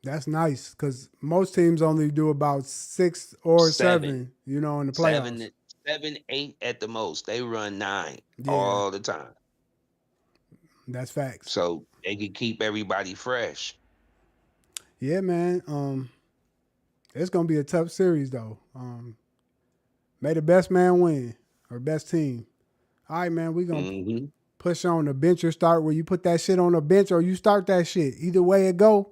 That's nice because most teams only do about 6 or 7, 7. In the 7, playoffs. 7, 8 at the most. They run 9 Yeah, all the time. that's facts. So they can keep everybody fresh. Yeah, man. It's gonna be a tough series though. May the best man win or best team. All right, man. We gonna Hmm. push on the bench or start where you put that shit on the bench or you start that shit. Either way it go.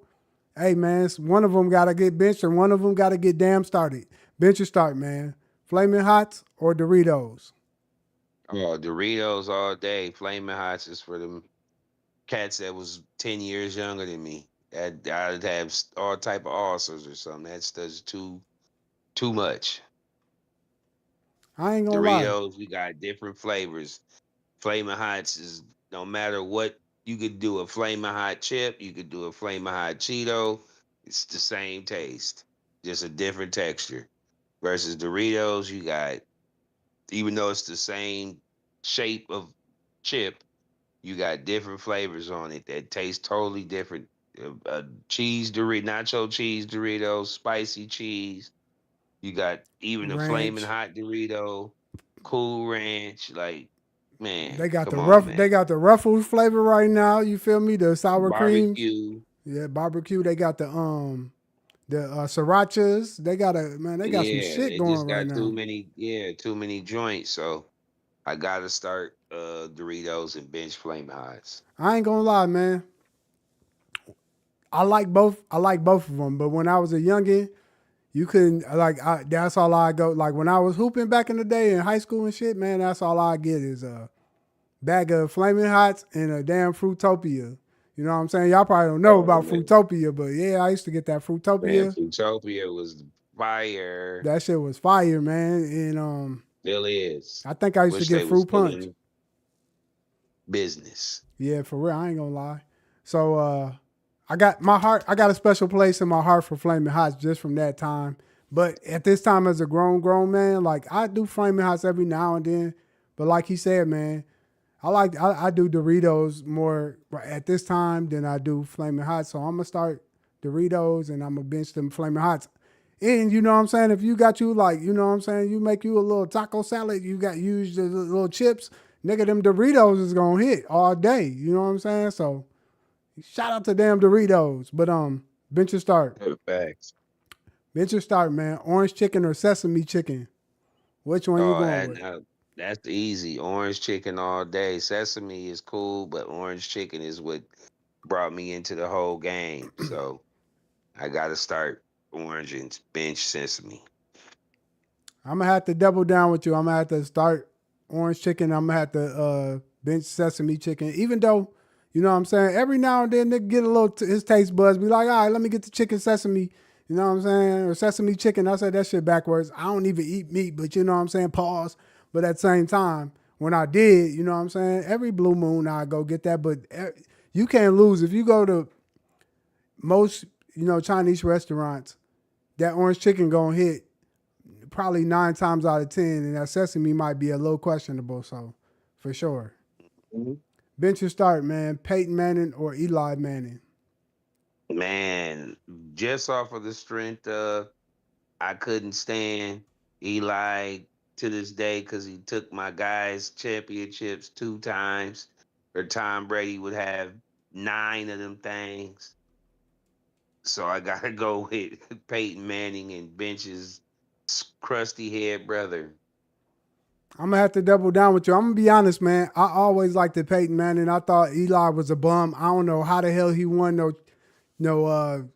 Hey, man, one of them gotta get benched or one of them gotta get damn started. Bench or start, man. Flaming Hots or Doritos. Oh, Doritos all day. Flaming Hots is for them cats that was 10 years younger than me. That I'd have all type of ulcers or something. That stuff's too much. I ain't gonna lie. Doritos, we got different flavors. Flaming Hots is no matter what you could do a Flaming Hot chip, you could do a Flaming Hot Cheeto. It's the same taste, just a different texture. Versus Doritos, you got even though it's the same shape of chip, you got different flavors on it that taste totally different. Cheese Dorito, nacho cheese Doritos, spicy cheese. You got even a flaming Ranch. hot Dorito, Cool Ranch. Like, man, They got the come on, rough. man. They got the Ruffles flavor right now. You feel me? The sour creams. Barbecue. Yeah, barbecue. They got the srirachas. They got a man. They got some Yeah, shit they going just right got now. too many joints. So I gotta start Doritos and bench flame highs. I ain't gonna lie, man. I like both. I like both of them. But when I was a youngin, you couldn't like. That's all I go. Like when I was hooping back in the day in high school and shit, man. That's all I get is a bag of Flaming Hots and a damn Fruitopia. You know what I'm saying? Y'all probably don't know Oh about man. Fruitopia, but yeah, I used to get that Man, Fruitopia. Fruitopia was fire. That shit was fire, man. And Still is. I think I used to Wish get they was Fruit still Punch. in business. Yeah, for real. I ain't gonna lie. So I got my heart. I got a special place in my heart for Flaming Hots just from that time. But at this time, as a grown man, like I do Flaming Hots every now and then. But like he said, man, I do Doritos more at this time than I do Flaming Hots. So I'm gonna start Doritos and I'm gonna bench them Flaming Hots. And you know what I'm saying? If you got you like, you know what I'm saying, you make you a little taco salad, you got use the little chips, nigga, them Doritos is gonna hit all day. You know what I'm saying? So shout out to damn Doritos. But bench or start. Facts. Bench or start, man. Orange chicken or sesame chicken. Which one you Oh, going that with? now that's easy. Orange chicken all day. Sesame is cool, but orange chicken is what brought me into the whole game. So I gotta start orange and bench sesame. I'm gonna have to double down with you. I'm gonna have to start orange chicken. I'm gonna have to bench sesame chicken. Even though, you know what I'm saying, every now and then they get a little his taste buds. Be like, all right, let me get the chicken sesame. You know what I'm saying, or sesame chicken. I said that shit backwards. I don't even eat meat, but you know what I'm saying. Pause. But at the same time, when I did, you know what I'm saying, every blue moon I go get that. But you can't lose if you go to most Chinese restaurants. That orange chicken gonna hit probably 9 times out of 10, and that sesame might be a little questionable. So, for sure. Mhm. Bench or start, man. Peyton Manning or Eli Manning. Man, just off of the strength of I couldn't stand Eli to this day because he took my guys' championships 2 times. Or Tom Brady would have 9 of them things. So I gotta go with Peyton Manning and bench's crusty head brother. I'm gonna have to double down with you. I'm gonna be honest, man. I always liked the Peyton Manning. I thought Eli was a bum. I don't know how the hell he won no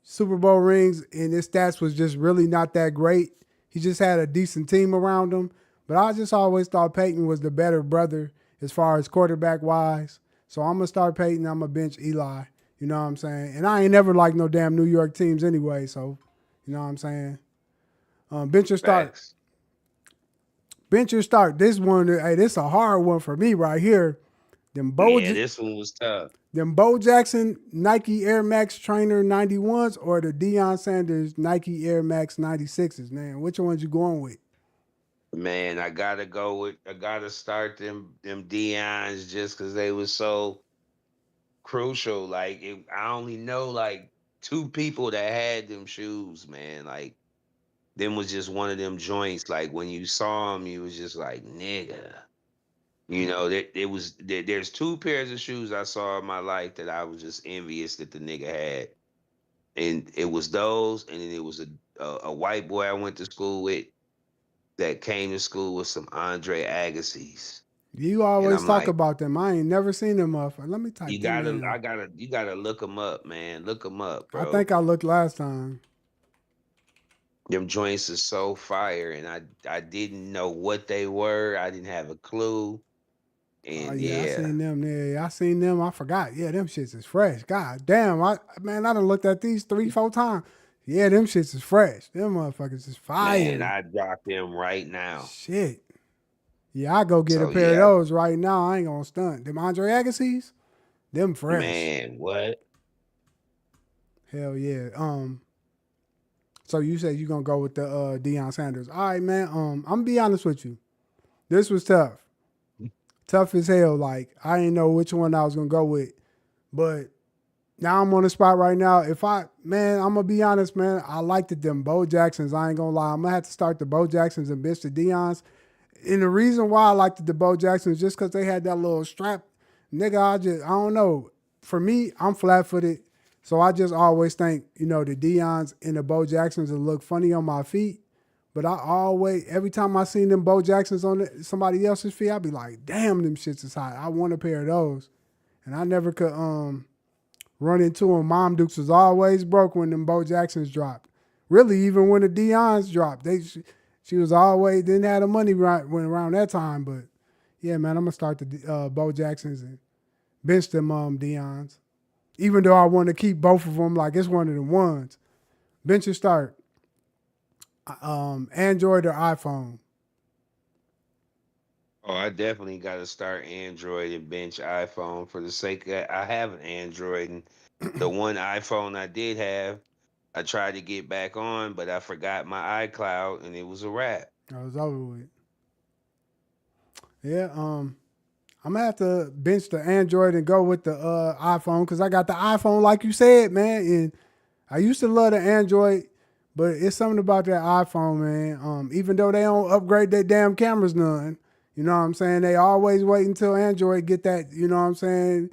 Super Bowl rings, and his stats was just really not that great. He just had a decent team around him. But I just always thought Peyton was the better brother as far as quarterback wise. So I'm gonna start Peyton. I'm gonna bench Eli. You know what I'm saying? And I ain't never liked no damn New York teams anyway. So you know what I'm saying? Bench or start. Facts. Bench or start. This one, hey, this a hard one for me right here. Them Bo, Yeah, this one was tough. them Bo Jackson Nike Air Max Trainer 91s or the Deion Sanders Nike Air Max 96s, man. Which ones you going with? Man, I gotta start them Dion's just because they was so crucial. I only know like 2 people that had them shoes, man. Like them was just one of them joints. Like when you saw them, you was just like, nigga. You know, there's two pairs of shoes I saw in my life that I was just envious that the nigga had. And it was those, and then it was a white boy I went to school with that came to school with some Andre Agassi's. You And always I'm talk like, about them. I ain't never seen them motherfuckers. Let me type them in. you gotta look them up, man. Look them up, I bro. think I looked last time. Them joints are so fire, and I didn't know what they were. I didn't have a clue, Oh and yeah, I yeah, seen them there. Yeah, I seen them. I forgot. Yeah, them shits is fresh. God damn, I done looked at these 3, 4 times. Yeah, them shits is fresh. Them motherfuckers is man, fire. I dropped them right now. Shit. Yeah, I go get a So pair of yeah, those right now. I ain't gonna stunt. Them Andre Agassi's, them fresh. man, what? Hell yeah. So you said you gonna go with the Deion Sanders. All right, man. I'm gonna be honest with you. This was tough. Tough as hell. Like I didn't know which one I was gonna go with. But now I'm on the spot right now. I'm gonna be honest, man. I liked it them Bo Jacksons. I ain't gonna lie. I'm gonna have to start the Bo Jacksons and bitch the Dion's. And the reason why I liked the Bo Jacksons just because they had that little strap, nigga. I don't know. For me, I'm flat footed, so I just always think the Dion's and the Bo Jacksons will look funny on my feet. But I always, every time I seen them Bo Jacksons on somebody else's feet, I be like, damn, them shits is hot. I want a pair of those, and I never could run into them. Mom Dukes was always broke when them Bo Jacksons dropped. Really, even when the Dion's dropped, she was always didn't have the money right when around that time. But yeah, man, I'm gonna start the Bo Jacksons and bench them Dion's. Even though I want to keep both of them, like it's one of the ones. Bench or start, Android or iPhone. Oh, I definitely got to start Android and bench iPhone for the sake that I have an Android, and the one iPhone I did have, I tried to get back on, but I forgot my iCloud, and it was a wrap. I was over with. Yeah, I'm gonna have to bench the Android and go with the iPhone because I got the iPhone, like you said, man. And I used to love the Android, but it's something about that iPhone, man. Even though they don't upgrade their damn cameras none, you know what I'm saying? They always wait until Android get that, you know what I'm saying,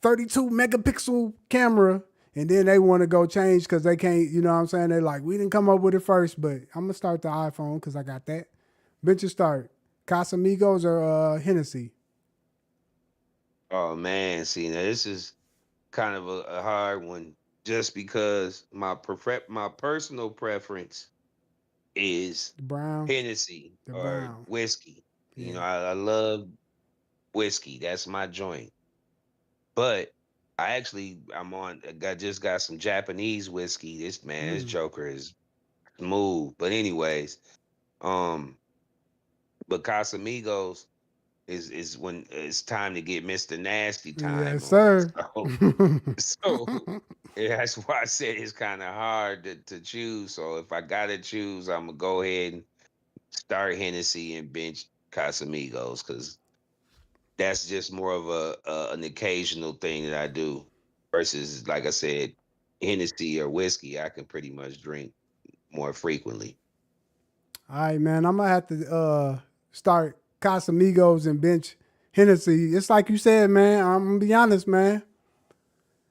32 megapixel camera, and then they want to go change because they can't, you know what I'm saying? They like, we didn't come up with it first, but I'm gonna start the iPhone because I got that. Bench or start, Casamigos or Hennessy. Oh man, see now this is kind of a hard one, just because my personal preference is The brown, Hennessy the or brown. whiskey. You know, Yeah. I love whiskey. That's my joint. But I just got some Japanese whiskey. This Mm. Joker is smooth. But anyways, um, but Casamigos is when it's time to get Mr. Nasty time Yes, on. sir. So yeah, that's why I said it's kind of hard to choose. So if I gotta choose, I'm gonna go ahead and start Hennessy and bench Casamigos because that's just more of an occasional thing that I do versus, like I said, Hennessy or whiskey. I can pretty much drink more frequently. All right, man. I'm gonna have to start Casamigos and bench Hennessy. It's like you said, man. I'm gonna be honest, man.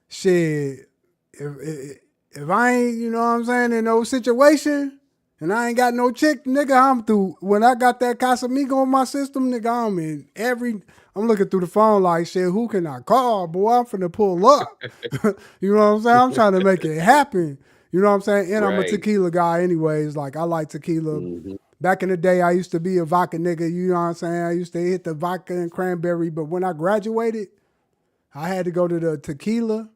Shit, if I ain't, you know what I'm saying, in no situation, and I ain't got no chick, nigga, I'm through. When I got that Casamigo in my system, nigga, I'm looking through the phone like, shit, who can I call, boy? I'm finna pull up. You know what I'm saying? I'm trying to make it happen. You know what I'm saying? And I'm a Right. tequila guy anyways. Like, I like tequila. Hmm. Back in the day, I used to be a vodka nigga. You know what I'm saying? I used to hit the vodka and cranberry. But when I graduated, I had to go to the tequila,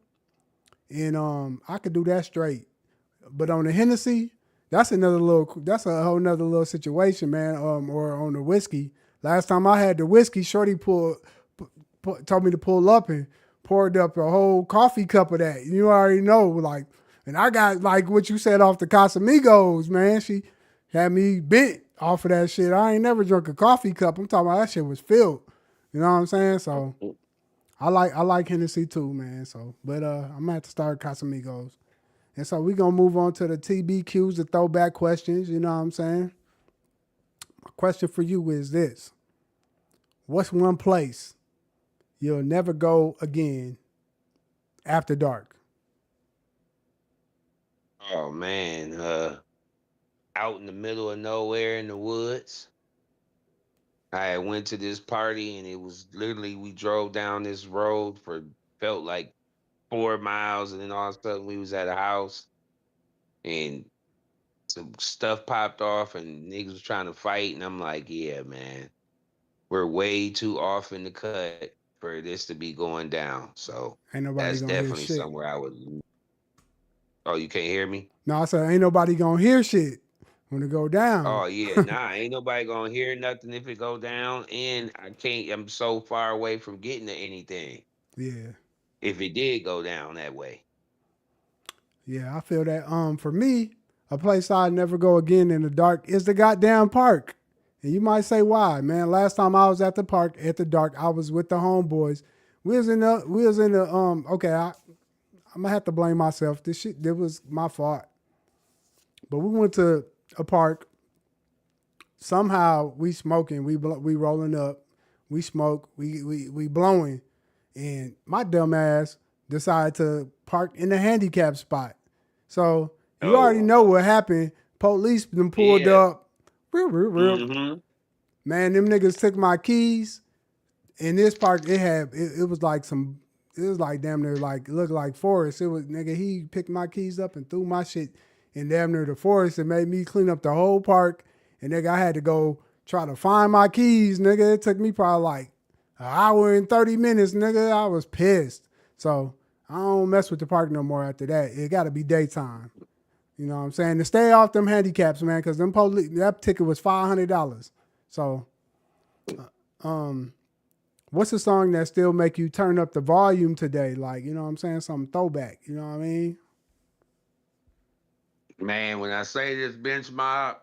and I could do that straight. But on the Hennessy, that's a whole nother little situation, man. Or on the whiskey. Last time I had the whiskey, Shorty told me to pull up and poured up a whole coffee cup of that. You already know, like, and I got like what you said off the Casamigos, man. She had me bent off of that shit. I ain't never drunk a coffee cup. I'm talking about that shit was filled. You know what I'm saying? So I like Hennessy too, man. So, but I'm gonna have to start Casamigos. And so we're going to move on to the TBQs, the throwback questions. You know what I'm saying? My question for you is this. What's one place you'll never go again after dark? Oh man, out in the middle of nowhere in the woods. I went to this party and it was literally we drove down this road for felt like 4 miles, and then all of a sudden we was at a house and some stuff popped off and niggas was trying to fight, and I'm like, yeah, man, we're way too off in the cut for this to be going down. So Ain't that's nobody going to hear definitely shit. somewhere I would. Oh, you can't hear me? No, I said, ain't nobody going to hear shit when it go down. Oh yeah, nah, ain't nobody gonna hear nothing if it go down, and I can't. I'm so far away from getting to anything Yeah. if it did go down that way. Yeah, I feel that. For me, a place I'd never go again in the dark is the goddamn park. And you might say why, man. Last time I was at the park at the dark, I was with the homeboys. Okay, I'm gonna have to blame myself. This was my fault. But we went to a park. Somehow we smoking, we rolling up, we smoke, we blowing, and my dumb ass decided to park in the handicap spot. So you already Oh know what happened. Police them pulled yeah. up. Mm-hmm. Man, them niggas took my keys. In this park, it was like it was like damn near like it looked like forest. It was nigga, he picked my keys up and threw my shit in damn near the forest and made me clean up the whole park. And nigga, I had to go try to find my keys, nigga. It took me probably like an hour and 30 minutes, nigga. I was pissed. So I don't mess with the park no more after that. It gotta be daytime. You know what I'm saying? To stay off them handicaps, man, because them police that ticket was $500. So what's a song that still make you turn up the volume today? Like, you know what I'm saying? Some throwback. You know what I mean? Man, when I say this bench mob,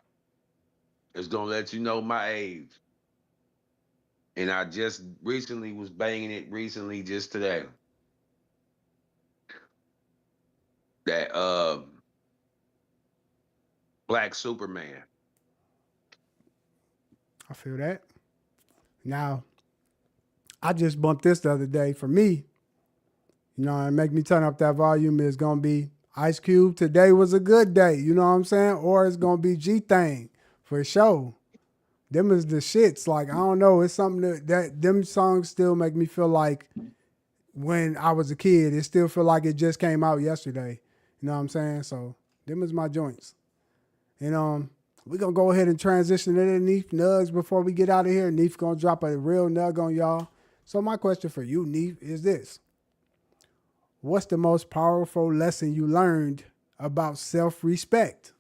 it's gonna let you know my age. And I just recently was banging it recently just today. That Black Superman. I feel that. Now, I just bumped this the other day. For me, you know, and make me turn up that volume is gonna be Ice Cube. Today was a good day. You know what I'm saying? Or it's gonna be G Thing for sure. Them is the shits. Like I don't know. It's something that them songs still make me feel like when I was a kid. It still feel like it just came out yesterday. You know what I'm saying? So them is my joints. And we're gonna go ahead and transition into Neef Nugs before we get out of here. Neef gonna drop a real nug on y'all. So my question for you, Neef, is this. What's the most powerful lesson you learned about self-respect?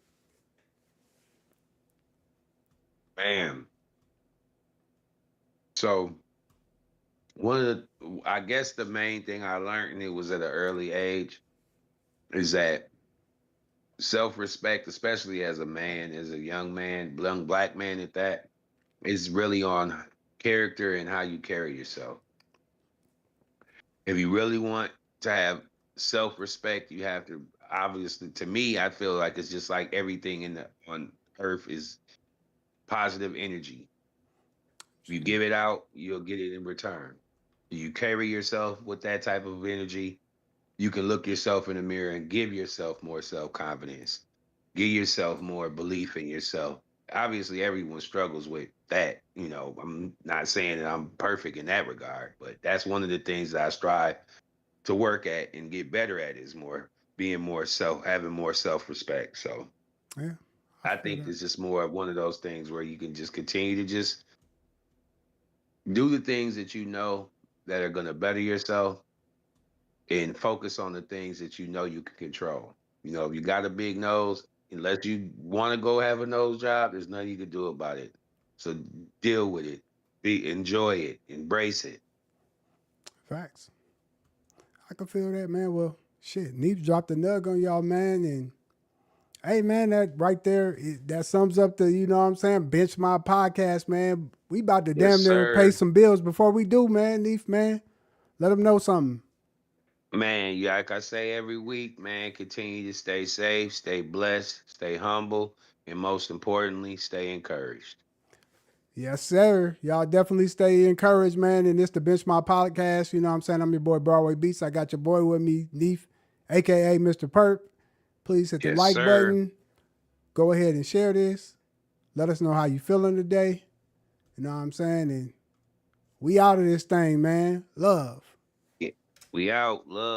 Man. So one of I guess the main thing I learned, and it was at an early age, is that self-respect, especially as a man, as a young black man at that, is really on character and how you carry yourself. If you really want to have self-respect, you have to obviously, to me, I feel like it's just like everything on earth is positive energy. If you give it out, you'll get it in return. You carry yourself with that type of energy, you can look yourself in the mirror and give yourself more self-confidence. Give yourself more belief in yourself. Obviously, everyone struggles with that. You know, I'm not saying that I'm perfect in that regard, but that's one of the things that I strive to work at and get better at is more being more having more self-respect. So Yeah, I I feel think that. it's just more of one of those things where you can just continue to just do the things that you know that are going to better yourself and focus on the things that you know you can control. You know, if you got a big nose, unless you want to go have a nose job, there's nothing you can do about it. So deal with it, enjoy it, embrace it. Facts. I can feel that, man. Well, shit, Neef dropped a nug on y'all, man, and hey, man, that right there, that sums up the, you know what I'm saying, Bench My Podcast, man. We about to Yes, damn near pay sir. some bills before we do, man, Neef, man. Let them know something. Man, yeah, like I say every week, man, continue to stay safe, stay blessed, stay humble, and most importantly, stay encouraged. Yes, sir. Y'all definitely stay encouraged, man. And it's the Benchmark Podcast. You know what I'm saying? I'm your boy, Broadway Beats. I got your boy with me, Neef, a.k.a. Mr. Perp. Please hit the Yes, like sir. button. Go ahead and share this. Let us know how you feeling today. You know what I'm saying? And we out of this thing, man. Love. Yeah. We out. Love.